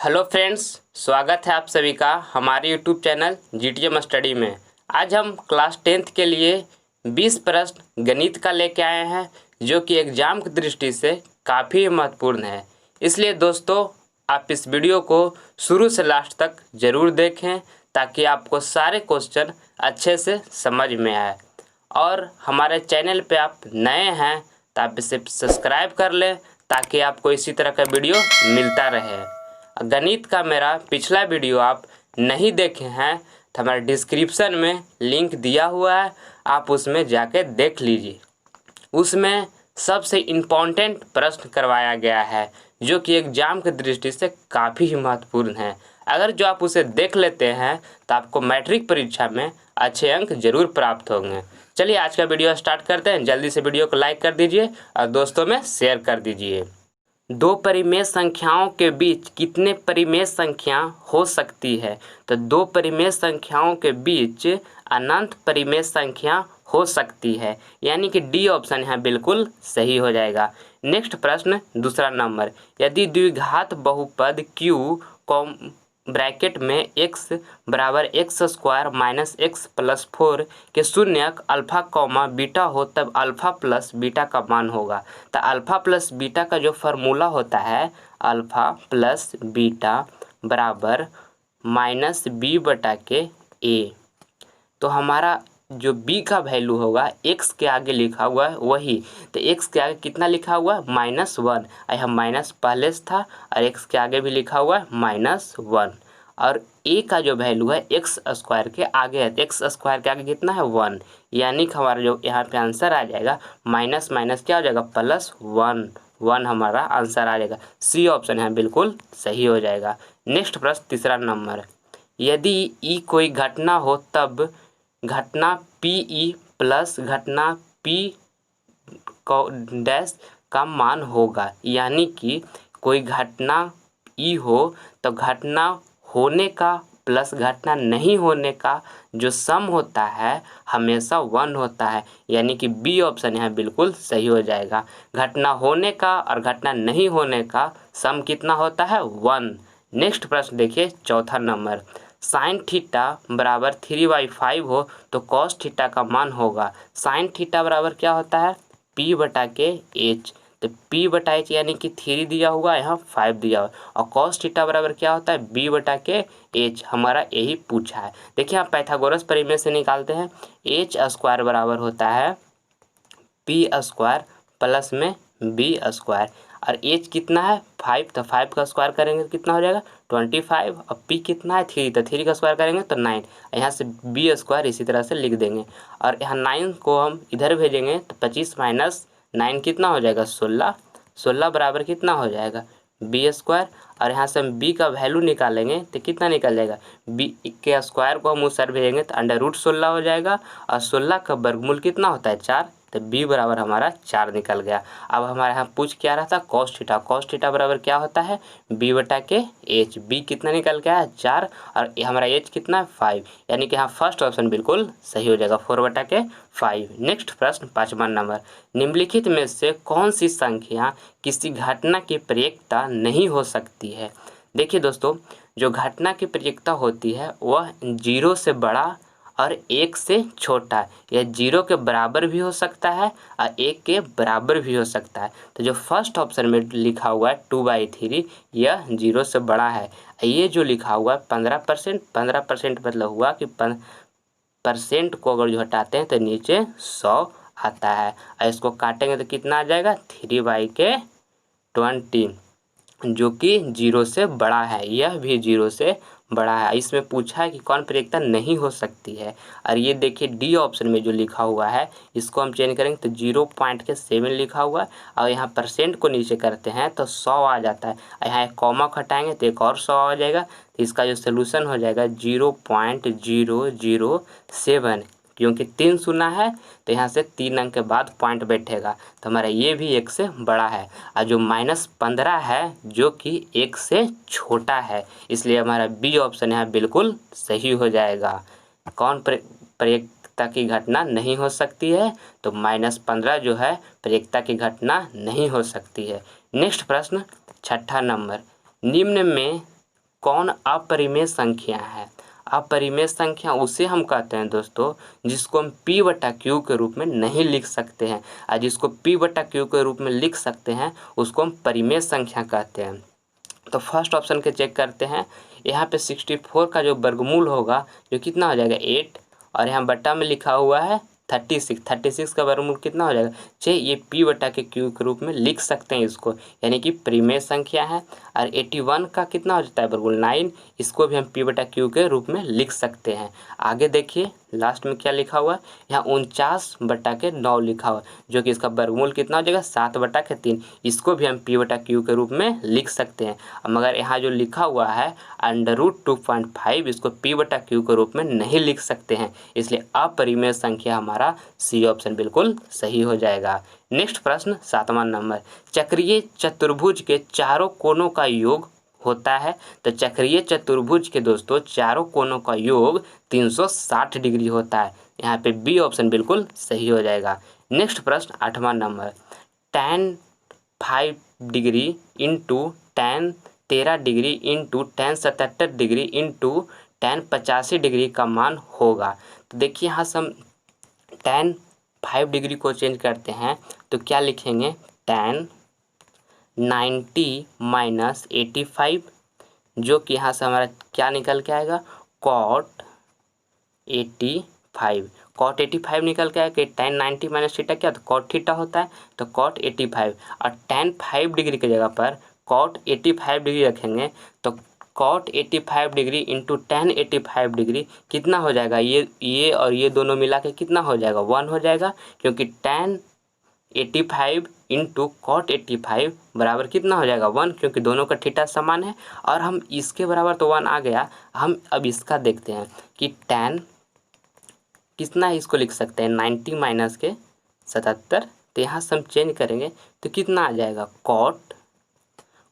Hello friends, स्वागत है आप सभी का हमारे यूट्यूब चैनल जीटीएम स्टडी में। आज हम क्लास 10th के लिए 20 प्रश्न गणित का लेके आए हैं जो कि एग्ज़ाम की दृष्टि से काफ़ी महत्वपूर्ण है। इसलिए दोस्तों, आप इस वीडियो को शुरू से लास्ट तक ज़रूर देखें ताकि आपको सारे क्वेश्चन अच्छे से समझ में आए। और हमारे चैनल पे आप नए हैं तो आप इसे सब्सक्राइब कर लें ताकि आपको इसी तरह का वीडियो मिलता रहे। गणित का मेरा पिछला वीडियो आप नहीं देखे हैं तो हमारे डिस्क्रिप्शन में लिंक दिया हुआ है, आप उसमें जाके देख लीजिए। उसमें सबसे इम्पोर्टेंट प्रश्न करवाया गया है जो कि एग्ज़ाम की दृष्टि से काफ़ी ही महत्वपूर्ण है। अगर जो आप उसे देख लेते हैं तो आपको मैट्रिक परीक्षा में अच्छे अंक जरूर प्राप्त होंगे। चलिए आज का वीडियो स्टार्ट करते हैं। जल्दी से वीडियो को लाइक कर दीजिए और दोस्तों में शेयर कर दीजिए। दो परिमेय संख्याओं के बीच कितने परिमेय संख्या हो सकती है? तो दो परिमेय संख्याओं के बीच अनंत परिमेय संख्या हो सकती है, यानी कि डी ऑप्शन यहाँ बिल्कुल सही हो जाएगा। नेक्स्ट प्रश्न दूसरा नंबर, यदि द्विघात बहुपद q ब्रैकेट में x बराबर x square minus x plus 4 के शून्यक अल्फा कॉमा बीटा हो तब अल्फा प्लस बीटा का मान होगा। तो अल्फा प्लस बीटा का जो फार्मूला होता है, अल्फा प्लस बीटा बराबर माइनस बी बटा के ए। तो हमारा जो b का वैल्यू होगा x के आगे लिखा हुआ है वही, तो x के आगे कितना लिखा हुआ है? -1। यहाँ माइनस पहले से था और x के आगे भी लिखा हुआ है -1। और a का जो वैल्यू है एक्स स्क्वायर के आगे है, एक्स स्क्वायर के आगे कितना है? 1। यानी कि हमारा जो यहाँ पे आंसर आ जाएगा माइनस माइनस क्या हो जाएगा? +1 हमारा आंसर आ जाएगा। सी ऑप्शन है बिल्कुल सही हो जाएगा। नेक्स्ट प्रश्न तीसरा नंबर, यदि ई कोई घटना हो तब घटना पी प्लस घटना पी डैश का मान होगा। यानी कि कोई घटना ई हो तो घटना होने का प्लस घटना नहीं होने का जो सम होता है हमेशा 1 होता है। यानी कि बी ऑप्शन यहाँ बिल्कुल सही हो जाएगा। घटना होने का और घटना नहीं होने का सम कितना होता है? 1। नेक्स्ट प्रश्न देखिए चौथा नंबर, साइन थीटा बराबर 3/5 हो तो कॉस थीटा का मान होगा। साइन थीटा बराबर क्या होता है? p बटा के h। तो p बटा h यानी कि 3 दिया हुआ, यहाँ 5 दिया हुआ। और कॉस थीटा बराबर क्या होता है? b बटा के h। हमारा यही पूछा है। देखिए आप पाइथागोरस परिमेय से निकालते हैं, h स्क्वायर बराबर होता है p स्क्वायर प्लस में b स्क्वायर। और एच कितना है? 5, तो 5 का स्क्वायर करेंगे तो कितना हो जाएगा? 25। और पी कितना है? 3, तो 3 का स्क्वायर करेंगे तो 9। यहाँ से बी स्क्वायर इसी तरह से लिख देंगे और यहाँ 9 को हम इधर भेजेंगे तो 25 माइनस 9 कितना हो जाएगा? 16। 16 बराबर कितना हो जाएगा? B square. और यहाँ से हम बी का वैल्यू निकालेंगे तो कितना निकल जाएगा? बी के स्क्वायर को हम उस साइड भेजेंगे तो √16 हो जाएगा। और 16 का वर्गमूल कितना होता है? 4। तो b बराबर हमारा 4 निकल गया। अब हमारे यहाँ पूछ क्या रहा था? Cos theta. कॉस थीटा बराबर क्या होता है? b बटा के h। b कितना निकल गया है? 4। और हमारा h कितना है? 5। यानी कि यहाँ फर्स्ट ऑप्शन बिल्कुल सही हो जाएगा, 4 बटा के 5। नेक्स्ट प्रश्न 5वां नंबर, निम्नलिखित में से कौन सी संख्या किसी घटना की प्रयेकता नहीं हो सकती है? देखिए दोस्तों, जो घटना की प्रयेकता होती है वह 0 से बड़ा और 1 से छोटा, यह 0 के बराबर भी हो सकता है और 1 के बराबर भी हो सकता है। तो जो फर्स्ट ऑप्शन में लिखा हुआ है 2/3 यह 0 से बड़ा है। ये जो लिखा हुआ है 15%, 15% मतलब हुआ कि परसेंट को अगर जो हटाते हैं तो नीचे 100 आता है और इसको काटेंगे तो कितना आ जाएगा? 3/20 जो कि 0 से बड़ा है। यह भी 0 से बड़ा है। इसमें पूछा है कि कौन प्रयेकता नहीं हो सकती है। और ये देखिए डी ऑप्शन में जो लिखा हुआ है इसको हम चेंज करेंगे तो 0.7 लिखा हुआ है और यहाँ परसेंट को नीचे करते हैं तो 100 आ जाता है। यहाँ एक कॉमा हटाएंगे तो एक और 100 आ जाएगा। तो इसका जो सोल्यूशन हो जाएगा 0.007, क्योंकि 3 शून्य है तो यहाँ से 3 अंक के बाद पॉइंट बैठेगा। तो हमारा ये भी 1 से बड़ा है। और जो -15 है जो कि 1 से छोटा है, इसलिए हमारा बी ऑप्शन यहाँ बिल्कुल सही हो जाएगा। कौन प्रयेकता की घटना नहीं हो सकती है? तो -15 जो है प्रयेकता की घटना नहीं हो सकती है। नेक्स्ट प्रश्न 6ठा नंबर, निम्न में कौन अपरिमेय संख्या है? अपरिमेय संख्या उसे हम कहते हैं दोस्तों जिसको हम p/q के रूप में नहीं लिख सकते हैं, और जिसको p/q के रूप में लिख सकते हैं उसको हम परिमेय संख्या कहते हैं। तो फर्स्ट ऑप्शन के चेक करते हैं। यहाँ पे 64 का जो वर्गमूल होगा जो कितना हो जाएगा 8, और यहाँ बट्टा में लिखा हुआ है 36 का वर्गमूल कितना हो जाएगा 6। ये p/q के रूप में लिख सकते हैं इसको, यानी कि परिमेय संख्या है। और 81 का कितना हो जाता है वर्गमूल 9, इसको भी हम p/q के रूप में लिख सकते हैं। आगे देखिए लास्ट में क्या लिखा हुआ है, यहाँ 49/9 लिखा हुआ है, जो कि इसका वर्गमूल कितना हो जाएगा 7/3। इसको भी हम p/q के रूप में लिख सकते हैं। मगर यहाँ जो लिखा हुआ है √2.5, इसको p/q के रूप में नहीं लिख सकते हैं, इसलिए अपरिमेय संख्या हमारा सी ऑप्शन बिल्कुल सही हो जाएगा। नेक्स्ट प्रश्न 7वां नंबर, चक्रीय चतुर्भुज के चारों कोनों का योग होता है। तो चक्रीय चतुर्भुज के दोस्तों चारों कोनों का योग 360 डिग्री होता है, यहाँ पे बी ऑप्शन बिल्कुल सही हो जाएगा। नेक्स्ट प्रश्न 8वां number, tan 5 degree into tan 13 degree into tan 77 degree into tan 85 degree का मान होगा। तो देखिए यहाँ से हम tan 5 डिग्री को चेंज करते हैं तो क्या लिखेंगे tan 90 माइनस 85, जो कि यहाँ से हमारा क्या निकल के आएगा cot 85। cot 85 निकल के आएगा कि tan 90 माइनस थीटा क्या तो cot थीटा होता है, तो cot 85। और tan 5 डिग्री की जगह पर cot 85 डिग्री रखेंगे तो cot 85 degree into tan 85 degree कितना हो जाएगा, ये और ये दोनों मिला के कितना हो जाएगा 1 हो जाएगा, क्योंकि tan 85 इंटू cot 85 बराबर कितना हो जाएगा 1, क्योंकि दोनों का थीटा समान है। और हम इसके बराबर तो 1 आ गया, हम अब इसका देखते हैं कि tan कितना है, इसको लिख सकते हैं 90 माइनस के 77, तो यहाँ से हम चेंज करेंगे तो कितना आ जाएगा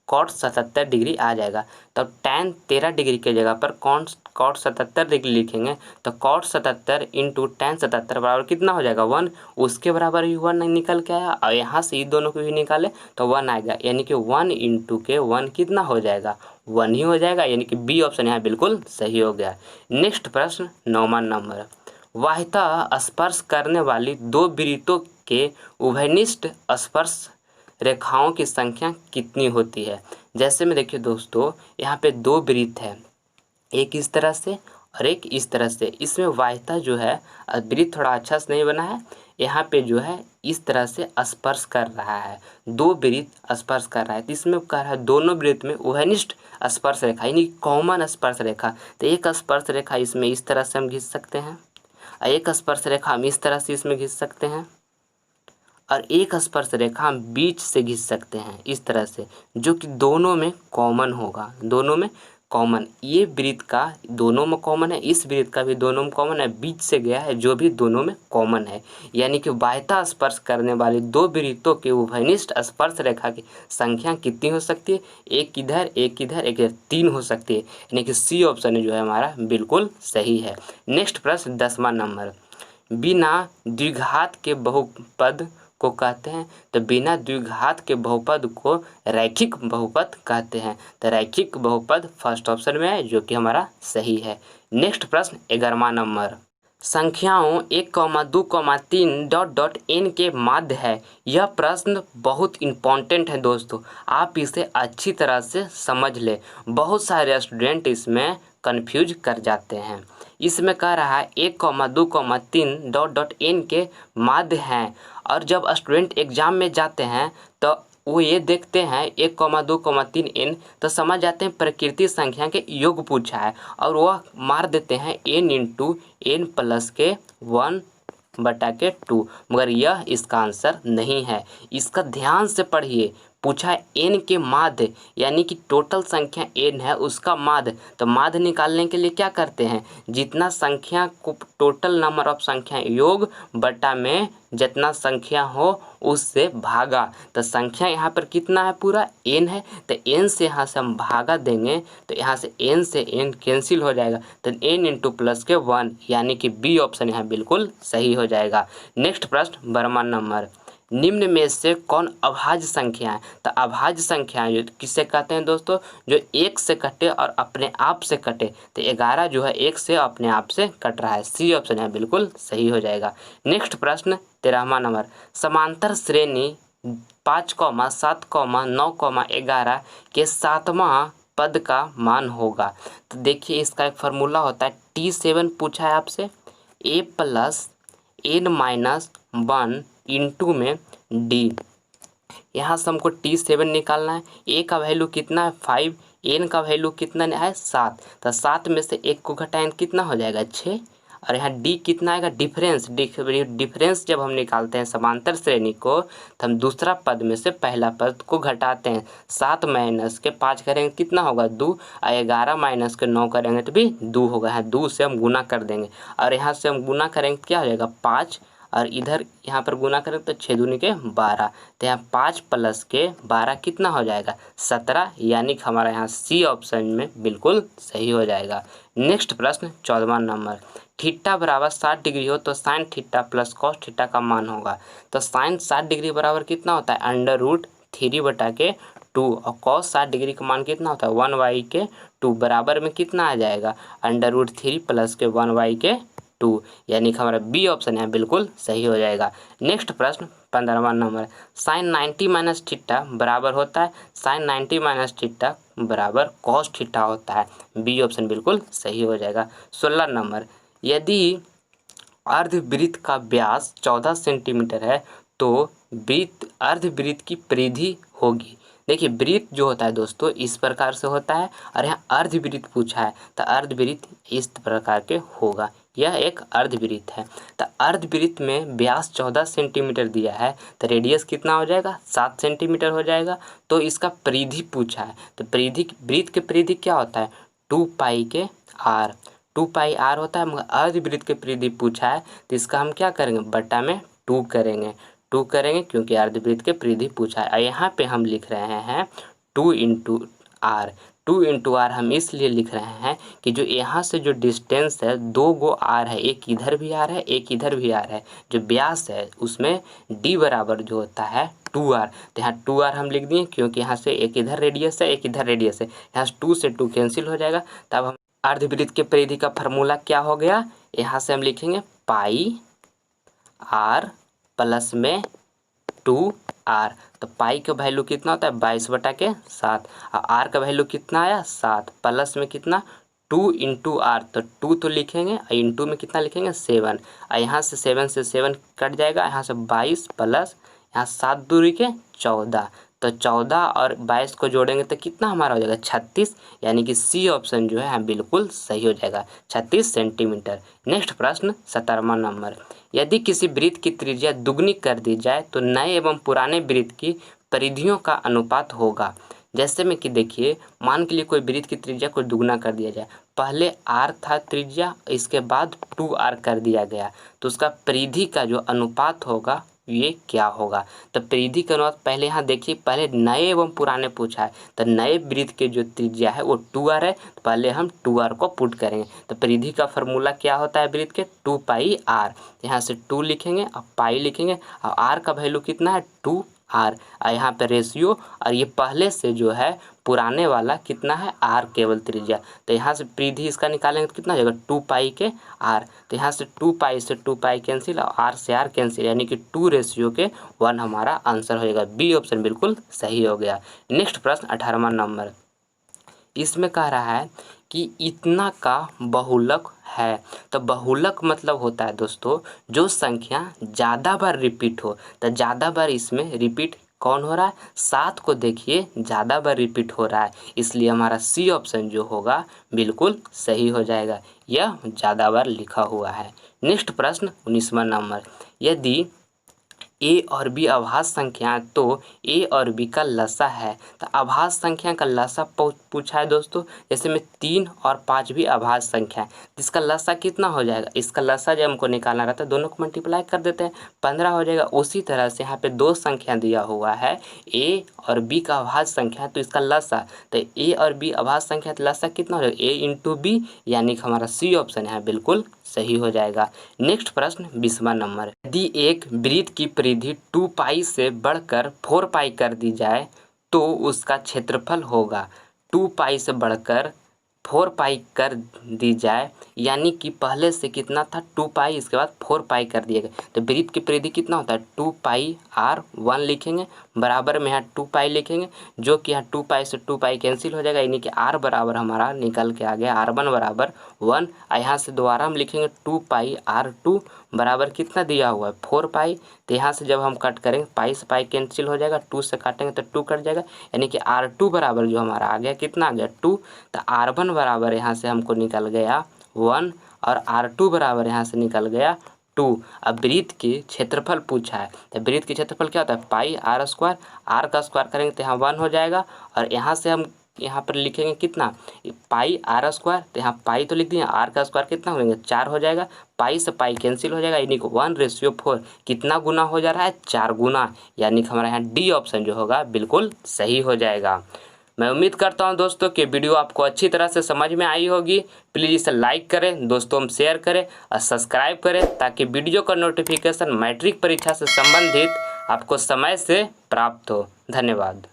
cot 77 डिग्री आ जाएगा। तब tan 13 डिग्री के जगह पर cot 77 डिग्री लिखेंगे तो cot 77 इंटू tan 77 बराबर कितना हो जाएगा 1, उसके बराबर ही 1 निकल के आया, और यहाँ से ये दोनों को भी निकाले तो 1 आएगा, यानी कि 1 इंटू के 1 कितना हो जाएगा 1 ही हो जाएगा, यानी कि बी ऑप्शन यहाँ बिल्कुल सही हो गया। नेक्स्ट प्रश्न 9वां नंबर, वाह्यतः स्पर्श करने वाली दो वृत्तों के उभयनिष्ठ स्पर्श रेखाओं की संख्या कितनी होती है। जैसे में देखिए दोस्तों यहाँ पे दो वृत्त है, एक इस तरह से और एक इस तरह से। इसमें वाह्यतः जो है वृत्त थोड़ा अच्छा से नहीं बना है, यहाँ पे जो है इस तरह से स्पर्श कर रहा है, दो वृत्त स्पर्श कर रहा है। तो इसमें कह रहा है दोनों वृत्त में उभयनिष्ठ स्पर्श रेखा यानी कॉमन स्पर्श रेखा। तो एक स्पर्श रेखा इसमें इस तरह से हम खींच सकते हैं, और एक स्पर्श रेखा हम इस तरह से इसमें खींच सकते हैं, और एक स्पर्श रेखा हम बीच से खींच सकते हैं इस तरह से, जो कि दोनों में कॉमन होगा, दोनों में कॉमन। ये वृत्त का दोनों में कॉमन है, इस वृत्त का भी दोनों में कॉमन है, बीच से गया है जो भी दोनों में कॉमन है। यानी कि वाह्यतः स्पर्श करने वाले दो वृत्तों के उभयनिष्ठ स्पर्श रेखा की संख्या कितनी हो सकती है, एक इधर एक इधर एक इधर, 3 हो सकती है, यानी कि सी ऑप्शन जो है हमारा बिल्कुल सही है। नेक्स्ट प्रश्न 10वां नंबर, बिना द्विघात के बहुपद को कहते हैं। तो बिना द्विघात के बहुपद को रैखिक बहुपद कहते हैं। तो रैखिक बहुपद फर्स्ट ऑप्शन में है, जो कि हमारा सही है। नेक्स्ट प्रश्न 11वां नंबर, संख्याओं 1, 2, 3 ... n के माध्य है। यह प्रश्न बहुत इम्पोर्टेंट है दोस्तों, आप इसे अच्छी तरह से समझ ले। बहुत सारे स्टूडेंट इसमें कंफ्यूज कर जाते हैं। इसमें कह रहा है 1, 2, 3 ... n के माध्य हैं, और जब स्टूडेंट एग्जाम में जाते हैं तो वो ये देखते हैं 1, 2, 3 n, तो समझ जाते हैं प्रकृति संख्या के योग पूछा है, और वह मार देते हैं n इंटू n प्लस के 1/2। मगर यह इसका आंसर नहीं है, इसका ध्यान से पढ़िए। पूछा है n के माध्य, यानी कि टोटल संख्या n है उसका माध्य। तो माध्य निकालने के लिए क्या करते हैं, जितना संख्या को टोटल नंबर ऑफ संख्या योग बटा में जितना संख्या हो उससे भागा। तो संख्या यहाँ पर कितना है, पूरा n है, तो n से यहाँ से हम भागा देंगे तो यहाँ से n से n कैंसिल हो जाएगा, तो n इंटू प्लस के 1, यानी कि बी ऑप्शन यहाँ बिल्कुल सही हो जाएगा। नेक्स्ट प्रश्न 12वां नंबर, निम्न में से कौन अभाज्य संख्या है? तो अभाज्य संख्या जो किससे कहते हैं दोस्तों? जो एक से कटे और अपने आप से कटे। तो 11 जो है एक से अपने आप से कट रहा है। सी ऑप्शन है बिल्कुल सही हो जाएगा। नेक्स्ट प्रश्न 13वां नंबर, समांतर श्रेणी 5, 7, 9, 11 के 7वां पद का मान होगा। तो देखिए इसका एक फार्मूला होता है T7 पूछा है आपसे, a + n-1 इंटू में d। यहाँ से हमको T7 निकालना है। a का वैल्यू कितना है 5, n का वैल्यू कितना है 7। तो 7 में से 1 को घटाएं कितना हो जाएगा 6, और यहाँ d कितना आएगा डिफरेंस। डिफरेंस जब हम निकालते हैं समांतर श्रेणी को तो हम दूसरा पद में से पहला पद को घटाते हैं। 7 माइनस के 5 करेंगे कितना होगा 2, और 11 माइनस के 9 करेंगे तो भी 2 होगा। यहाँ 2 से हम गुना कर देंगे, और यहाँ से हम गुना करेंगे क्या हो जाएगा 5, और इधर यहाँ पर गुना करें तो 6 दूनी के 12। तो यहाँ 5 + के 12 कितना हो जाएगा 17, यानी कि हमारा यहाँ सी ऑप्शन में बिल्कुल सही हो जाएगा। नेक्स्ट प्रश्न 14वां नंबर, थीटा बराबर 60 डिग्री हो तो sine theta plus cos theta का मान होगा। तो साइन 60 डिग्री बराबर कितना होता है √3/2, और कॉस 60 डिग्री का मान कितना होता है 1/2 बराबर में कितना आ जाएगा √3 + के 1/2, यानी कि हमारा बी ऑप्शन है बिल्कुल सही हो जाएगा। नेक्स्ट प्रश्न 15वां नंबर, साइन 90 - थीटा बराबर होता है साइन 90 - थीटा बराबर कॉस थीटा होता है। बी ऑप्शन बिल्कुल सही हो जाएगा। 16 नंबर, यदि अर्धवृत्त का व्यास 14 सेंटीमीटर है तो अर्धवृत्त की परिधि होगी। देखिए वृत्त जो होता है दोस्तों इस प्रकार से होता है, और यहाँ अर्धवृत्त पूछा है तो अर्धवृत्त इस प्रकार के होगा। यह एक अर्धवृत्त है। तो अर्धवृत्त में व्यास 14 सेंटीमीटर दिया है तो रेडियस कितना हो जाएगा 7 सेंटीमीटर हो जाएगा। तो इसका परिधि पूछा है, तो परिधि वृत्त के परिधि क्या होता है 2πr 2πr होता है, मगर अर्धवृत्त के परिधि पूछा है तो इसका हम क्या करेंगे बटा में 2 करेंगे क्योंकि अर्धवृत्त के परिधि पूछा है। और यहाँ पे हम लिख रहे हैं 2 × r हम इसलिए लिख रहे हैं कि जो यहाँ से जो डिस्टेंस है 2 गो r है, एक इधर भी r है एक इधर भी r है, जो व्यास है उसमें d बराबर जो होता है 2r। तो यहाँ 2r हम लिख दिए क्योंकि यहाँ से एक इधर रेडियस है एक इधर रेडियस है, यहाँ से 2 से 2 कैंसिल हो जाएगा। तब हम अर्धवृत्त के परिधि का फार्मूला क्या हो गया, यहाँ से हम लिखेंगे πr प्लस में 2r। तो पाई का वैल्यू कितना होता है 22/7, और r का वैल्यू कितना आया 7, प्लस में कितना 2 × r, तो 2 तो लिखेंगे और इंटू में कितना लिखेंगे 7, और यहाँ से 7 से 7 कट जाएगा, यहाँ से 22 प्लस यहाँ 7 दूरी के 14, तो 14 और 22 को जोड़ेंगे तो कितना हमारा हो जाएगा 36, यानी कि सी ऑप्शन जो है बिल्कुल सही हो जाएगा 36 सेंटीमीटर। नेक्स्ट प्रश्न 17वां नंबर, यदि किसी वृत्त की त्रिज्या दुगनी कर दी जाए तो नए एवं पुराने वृत्त की परिधियों का अनुपात होगा। जैसे में कि देखिए मान के लिए कोई वृत्त की त्रिज्या को दुगना कर दिया जाए, पहले r था त्रिज्या इसके बाद 2r कर दिया गया, तो उसका परिधि का जो अनुपात होगा ये क्या होगा। तो परिधि का अनुपात पहले यहाँ देखिए, पहले नए एवं पुराने पूछा है तो नए वृत्त के जो त्रिज्या है वो 2r है, तो पहले हम 2r को पुट करेंगे। तो परिधि का फार्मूला क्या होता है वृत्त के 2πr, यहाँ से 2 लिखेंगे और पाई लिखेंगे, और r का वैल्यू कितना है 2r, और यहाँ पे रेशियो, और ये पहले से जो है पुराने वाला कितना है r केवल त्रिज्या, तो यहाँ से परिधि इसका निकालेंगे तो कितना हो जाएगा 2π के r, तो यहाँ से 2π से 2π कैंसिल और r से r कैंसिल, यानी कि 2:1 हमारा आंसर हो जाएगा। बी ऑप्शन बिल्कुल सही हो गया। नेक्स्ट प्रश्न 18वां नंबर, इसमें कह रहा है कि इतना का बहुलक है। तो बहुलक मतलब होता है दोस्तों जो संख्या ज़्यादा बार रिपीट हो, तो ज़्यादा बार इसमें रिपीट कौन हो रहा है 7 को देखिए ज़्यादा बार रिपीट हो रहा है, इसलिए हमारा सी ऑप्शन जो होगा बिल्कुल सही हो जाएगा, यह ज़्यादा बार लिखा हुआ है। नेक्स्ट प्रश्न 19वां नंबर, यदि ए और बी अभाज्य संख्या है तो ए और बी का लसा है। तो अभाज्य संख्या का लसा पूछा है दोस्तों, जैसे में 3 और 5 भी अभाज्य संख्या है, इसका लसा कितना हो जाएगा, इसका लसा जब हमको निकालना रहता है दोनों को मल्टीप्लाई कर देते हैं 15 हो जाएगा। उसी तरह से यहाँ पे 2 संख्या दिया हुआ है ए और बी का अभाज्य संख्या, तो इसका लसा, तो ए और बी अभाज्य संख्या तो लसा कितना हो जाएगा a × b, यानी कि हमारा सी ऑप्शन है बिल्कुल सही हो जाएगा। नेक्स्ट प्रश्न 20वां नंबर, यदि एक वृत्त की परिधि 2 पाई से बढ़कर 4 पाई कर दी जाए तो उसका क्षेत्रफल होगा। 2 पाई से बढ़कर 4 पाई कर दी जाए, यानी कि पहले से कितना था 2 पाई, इसके बाद 4 पाई कर दिया गया, तो वृत्त की परिधि कितना होता है 2 पाई r1 लिखेंगे, बराबर में यहाँ 2 पाई लिखेंगे, जो कि यहाँ 2 पाई से 2 पाई कैंसिल हो जाएगा, यानी कि r बराबर हमारा निकल के आ गया r1 बराबर 1। यहाँ से दोबारा हम लिखेंगे 2 पाई r2 बराबर कितना दिया हुआ है 4 पाई, तो यहाँ से जब हम कट करेंगे पाई से पाई कैंसिल हो जाएगा, 2 से काटेंगे तो 2 कट जाएगा, यानी कि r2 बराबर जो हमारा आ गया कितना आ गया 2। तो r1 बराबर यहाँ से हमको निकल गया 1 और r2 बराबर यहाँ से निकल गया 2। अब वृत्त के क्षेत्रफल पूछा है, तो वृत्त के क्षेत्रफल क्या होता है पाई r स्क्वायर, r का स्क्वायर करेंगे तो यहाँ 1 हो जाएगा, और यहाँ से हम यहाँ पर लिखेंगे कितना पाई r स्क्वायर, तो यहाँ पाई तो लिख दिए, r का स्क्वायर कितना हो जाएगा 4 हो जाएगा, पाई से पाई कैंसिल हो जाएगा, यानी कि 1:4 कितना गुना हो जा रहा है 4 गुना, यानी कि हमारा यहाँ डी ऑप्शन जो होगा बिल्कुल सही हो जाएगा। मैं उम्मीद करता हूं दोस्तों कि वीडियो आपको अच्छी तरह से समझ में आई होगी। प्लीज़ इसे लाइक करें, दोस्तों में शेयर करें और सब्सक्राइब करें, ताकि वीडियो का नोटिफिकेशन मैट्रिक परीक्षा से संबंधित आपको समय से प्राप्त हो। धन्यवाद।